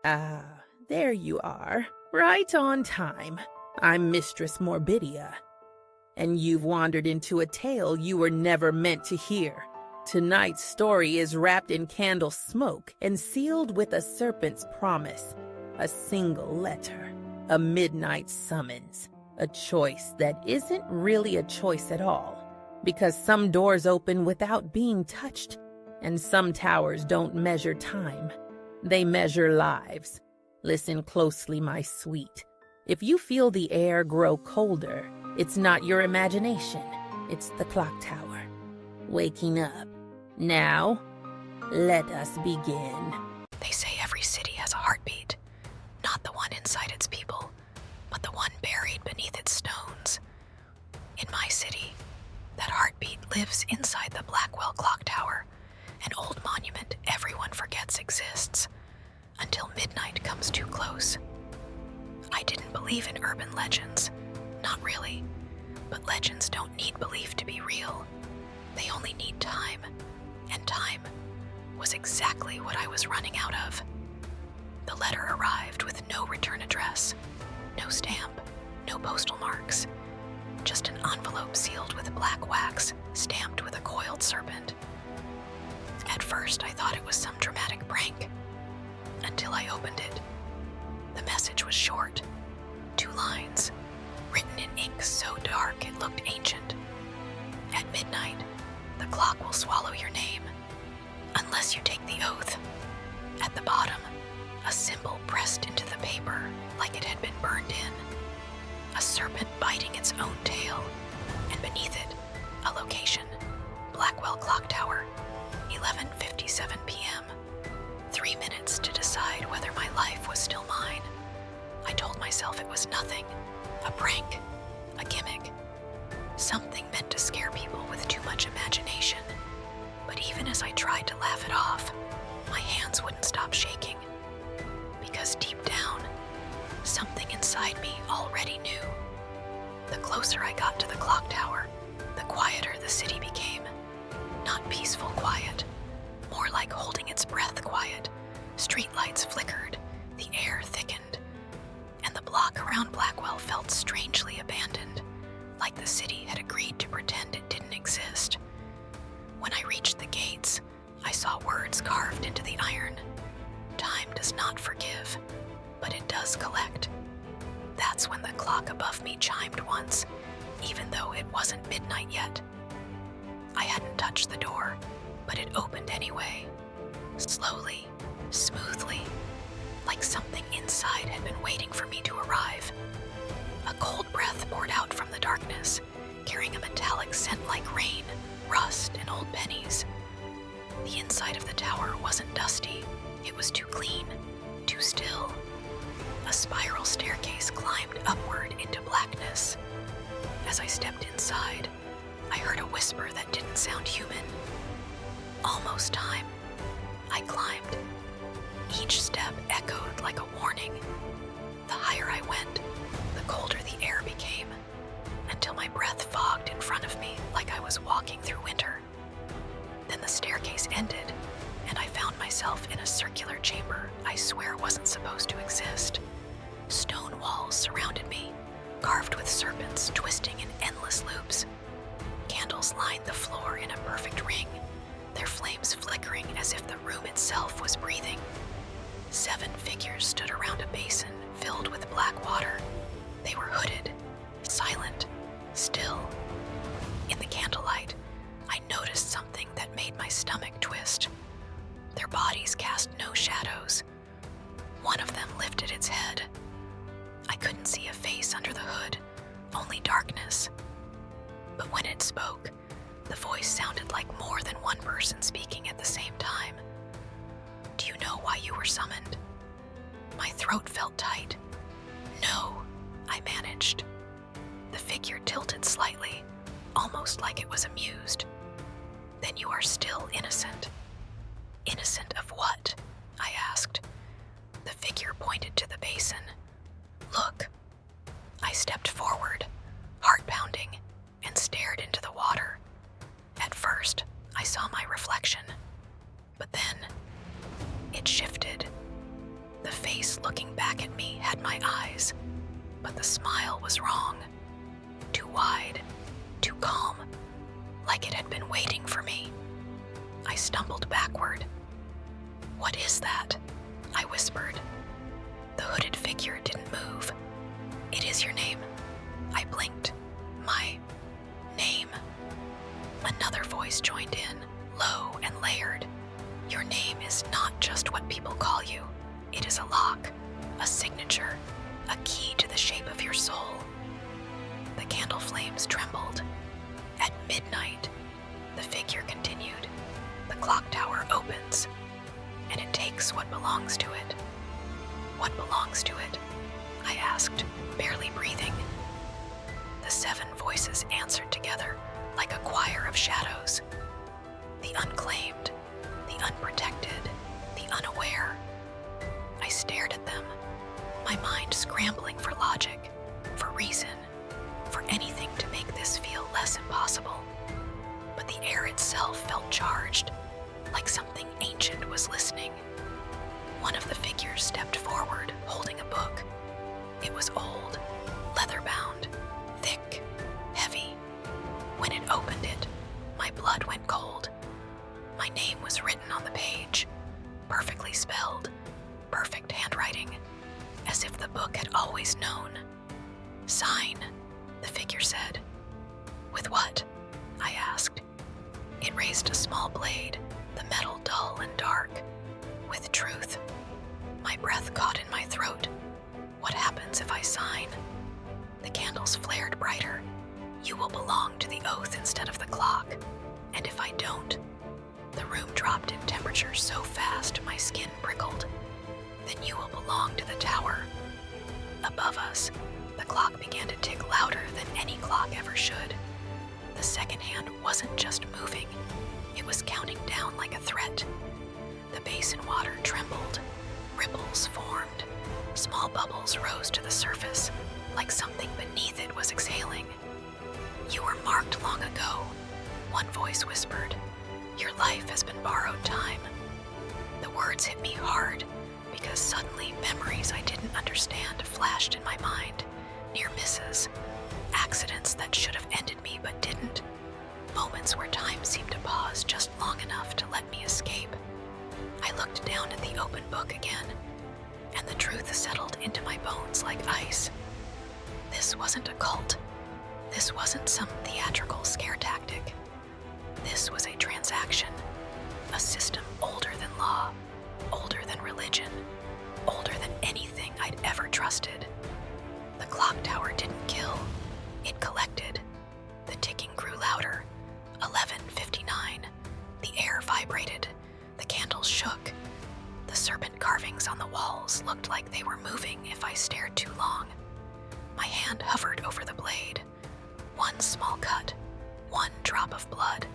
Ah, there you are. Right on time. I'm Mistress Morbidia. And you've wandered into a tale you were never meant to hear. Tonight's story is wrapped in candle smoke and sealed with a serpent's promise. A single letter. A midnight summons. A choice that isn't really a choice at all. Because some doors open without being touched, and some towers don't measure time. They measure lives. Listen closely, my sweet. If you feel the air grow colder, it's not your imagination. It's the clock tower. Waking up. Now, let us begin. They say every city has a heartbeat. Not the one inside its people, but the one buried beneath its stones. In my city, that heartbeat lives inside the Blackwell Clocktower, an old monument everyone forgets exists, until midnight comes too close. I didn't believe in urban legends. Not really. But legends don't need belief to be real. They only need time. And time was exactly what I was running out of. The letter arrived with no return address, no stamp, no postal marks, just an envelope sealed with black wax, stamped with a coiled serpent. At first, I thought it was some dramatic prank, until I opened it. The message was short, 2 lines, written in ink so dark it looked ancient. At midnight, the clock will swallow your name, unless you take the oath. At the bottom, a symbol pressed into the paper like it had been burned in. A serpent biting its own tail, and beneath it, a location, Blackwell Clocktower, 11:57 p.m. 3 minutes to decide whether my life was still mine. I told myself it was nothing, a prank, a gimmick, something meant to scare people with too much imagination. But even as I tried to laugh it off, my hands wouldn't stop shaking. Because deep down, something inside me already knew. The closer I got to the clock tower, the quieter the city became. Not peaceful quiet, more like holding its breath quiet. Streetlights flickered, the air thickened, and the block around Blackwell felt strangely abandoned, like the city had agreed to pretend it didn't exist. When I reached the gates, I saw words carved into the iron. Time does not forgive, but it does collect. That's when the clock above me chimed once, even though it wasn't midnight yet. I hadn't touched the door, but it opened anyway. Slowly, smoothly, like something inside had been waiting for me to arrive. A cold breath poured out from the darkness, carrying a metallic scent like rain, rust, and old pennies. The inside of the tower wasn't dusty. It was too clean, too still. A spiral staircase climbed upward into blackness. As I stepped inside, I heard a whisper that didn't sound human. Almost time. I climbed. Each step echoed like a warning. The higher I went, the colder the air became, until my breath fogged in front of me like I was walking through winter. Then the staircase ended, and I found myself in a circular chamber I swear wasn't supposed to exist. Stone walls surrounded me, carved with serpents twisting in endless loops. Candles lined the floor in a perfect ring, their flames flickering as if the room itself was breathing. 7 figures stood around a basin filled with black water. They were hooded, silent, still. In the candlelight, I noticed something that made my stomach twist. Their bodies cast no shadows. One of them lifted its head. I couldn't see a face under the hood, only darkness. But when it spoke, the voice sounded like more than one person speaking at the same time. "Do you know why you were summoned?" My throat felt tight. "No," I managed. The figure tilted slightly, almost like it was amused. "Then you are still innocent." "Innocent of what?" I asked. The figure pointed to the basin. "Look." I stepped forward, heart pounding, and stared into the water. At first, I saw my reflection, but then it shifted. The face looking back at me had my eyes, but the smile was wrong. Too wide, too calm, like it had been waiting for me. I stumbled backward. "What is that?" I whispered. The hooded figure didn't move. "It is your name." I blinked. "My name." Another voice joined in, low and layered. "Your name is not just what people call you. It is a lock, a signature, a key to the shape of your soul." The candle flames trembled. "At midnight," the figure continued, "the clock tower opens, and it takes what belongs to it." "What belongs to it?" I asked, barely breathing. The 7 voices answered together like a choir of shadows. The unclaimed, the unprotected, the unaware. I stared at them, my mind scrambling for logic, for reason, for anything to make this feel less impossible. But the air itself felt charged, like something ancient was listening. One of the figures stepped forward, holding a book. It was old, leather-bound, thick, heavy. When it opened it, my blood went cold. My name was written on the page, perfectly spelled, perfect handwriting, as if the book had always known. "Sign," the figure said. "With what?" I asked. It raised a small blade, the metal dull and dark. "With truth." My breath caught in my throat. "What happens if I sign?" The candles flared brighter. "You will belong to the oath instead of the clock. And if I don't..." The room dropped in temperature so fast my skin prickled. "Then you will belong to the tower." Above us, the clock began to tick louder than any clock ever should. The second hand wasn't just moving, it was counting down like a threat. The basin water trembled, ripples formed, small bubbles rose to the surface, like something beneath it was exhaling. "You were marked long ago," one voice whispered. "Your life has been borrowed time." The words hit me hard, because suddenly memories I didn't understand flashed in my mind. Near misses, accidents that should have ended me but didn't. Moments where time seemed to pause just long enough to let me escape. I looked down at the open book again, and the truth settled into my bones like ice. This wasn't a cult. This wasn't some theatrical scare tactic. This was a transaction, a system older than law, older than religion, older than anything I'd ever trusted. The clock tower didn't kill, it collected. The ticking grew louder. 11:59. The air vibrated. The candles shook. The serpent carvings on the walls looked like they were moving if I stared too long. My hand hovered over the blade. One small cut, one drop of blood.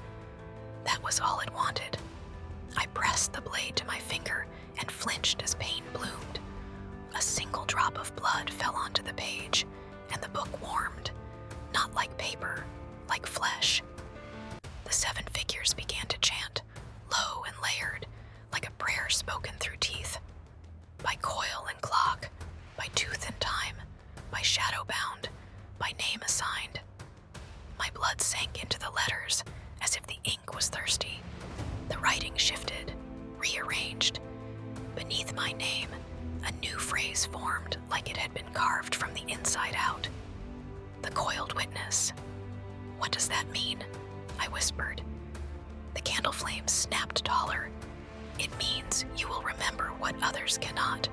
That was all it wanted. I pressed the blade to my finger and flinched as pain bloomed. A single drop of blood fell onto the page, and the book warmed, not like paper, like flesh. The 7 figures began to chant, low and layered, like a prayer spoken through teeth. By coil and clock, by tooth and time, by shadow bound, by name assigned. My blood sank into the letters as if the ink was thirsty. The writing shifted, rearranged. Beneath my name, a new phrase formed like it had been carved from the inside out. The coiled witness. "What does that mean?" I whispered. The candle flames snapped taller. "It means you will remember what others cannot."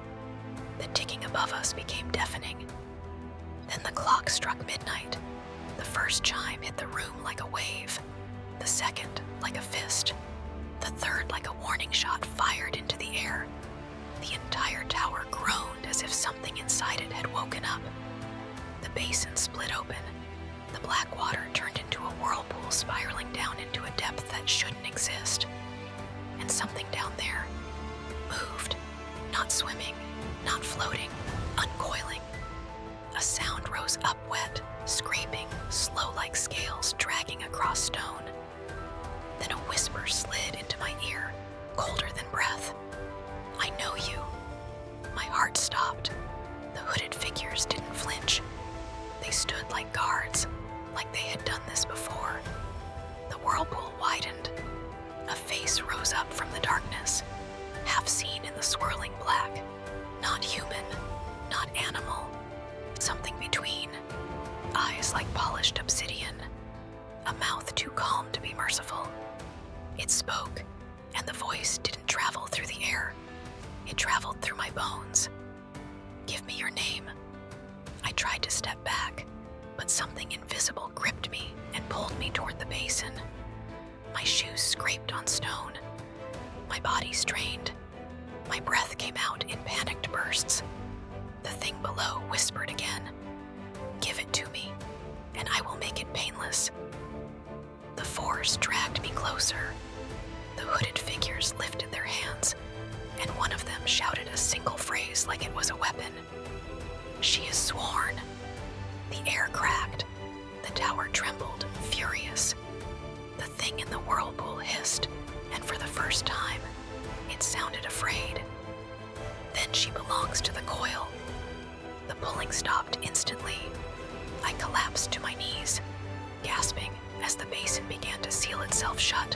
The ticking above us became deafening. Then the clock struck midnight. The first chime hit the room like a wave, the second like a fist, the third like a warning shot fired into the air. The entire tower groaned as if something inside it had woken up. The basin split open. The black water turned into a whirlpool spiraling down into a depth that shouldn't exist. And something down there moved, not swimming, not floating, uncoiling. A sound rose up wet, scraping, slow like scales dragging across stone. Then a whisper slid into my ear, colder than breath. "I know you." My It spoke, and the voice didn't travel through the air. It traveled through my bones. "Give me your name." I tried to step back, but something invisible gripped me and pulled me toward the basin. My shoes scraped on stone. My body strained. My breath came out in panicked bursts. The thing below whispered again, "Give it to me, and I will make it painless." The force dragged me closer. The hooded figures lifted their hands, and one of them shouted a single phrase like it was a weapon. "She is sworn." The air cracked. The tower trembled, furious. The thing in the whirlpool hissed, and for the first time, it sounded afraid. "Then she belongs to the coil." The pulling stopped instantly. I collapsed to my knees, gasping as the basin began to seal itself shut.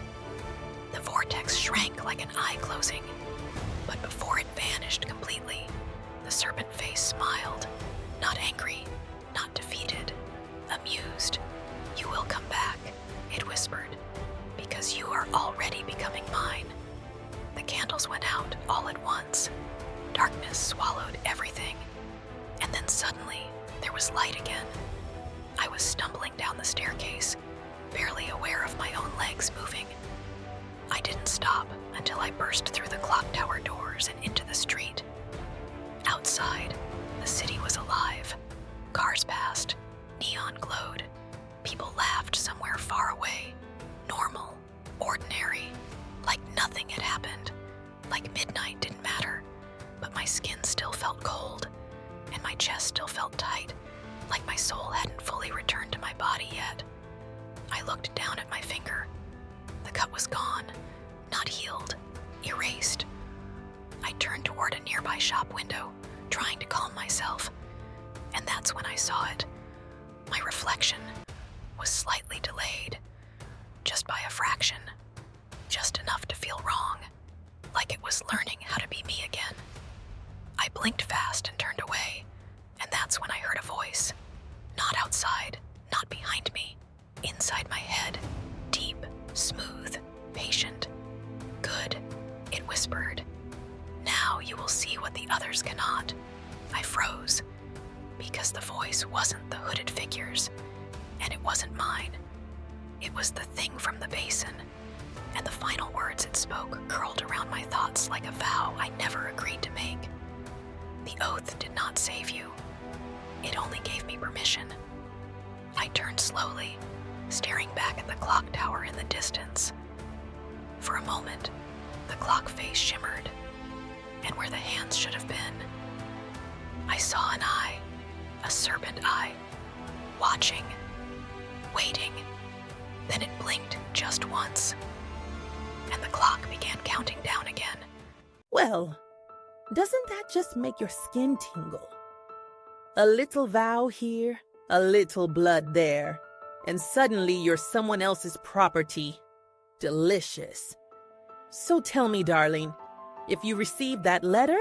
The vortex shrank like an eye closing, but before it vanished completely, the serpent face smiled, not angry, not defeated, amused. "You will come back," it whispered, "because you are already becoming mine." The candles went out all at once. Darkness swallowed everything, and then suddenly there was light again. I was stumbling down the staircase, barely aware of my own legs moving. I didn't stop until I burst through the clock tower doors and into the street. Outside, the city was alive. Cars passed, neon glowed. People laughed somewhere far away. Normal, ordinary, like nothing had happened. Like midnight didn't matter, but my skin still felt cold, and my chest still felt tight, like my soul hadn't fully returned to my body yet. I looked down at my finger. The cut was gone, not healed, erased. I turned toward a nearby shop window, trying to calm myself, and that's when I saw it. My reflection was slightly delayed, just by a fraction, just enough to feel wrong, like it was learning how to be me again. I blinked fast and turned away, and that's when I heard a voice. Not outside, not behind me, inside my head, deep, smooth, patient. "Good," it whispered. "Now you will see what the others cannot." I froze, because the voice wasn't the hooded figures, and it wasn't mine. It was the thing from the basin, and the final words it spoke curled around my thoughts like a vow I never agreed to make. "The oath did not save you. It only gave me permission." I turned slowly, staring back at the clock tower in the distance. For a moment, the clock face shimmered, and where the hands should have been, I saw an eye, a serpent eye, watching, waiting. Then it blinked just once, and the clock began counting down again. Well, doesn't that just make your skin tingle? A little vow here, a little blood there, and suddenly you're someone else's property. Delicious. So tell me, darling, if you received that letter,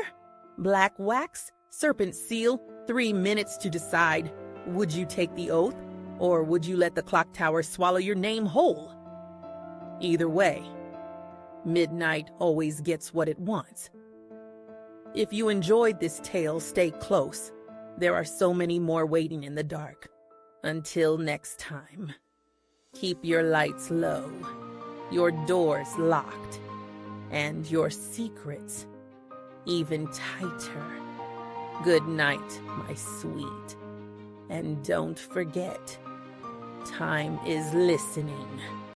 black wax, serpent seal, 3 minutes to decide, would you take the oath, or would you let the clock tower swallow your name whole? Either way, midnight always gets what it wants. If you enjoyed this tale, stay close. There are so many more waiting in the dark. Until next time, keep your lights low, your doors locked, and your secrets even tighter. Good night, my sweet. And don't forget, time is listening.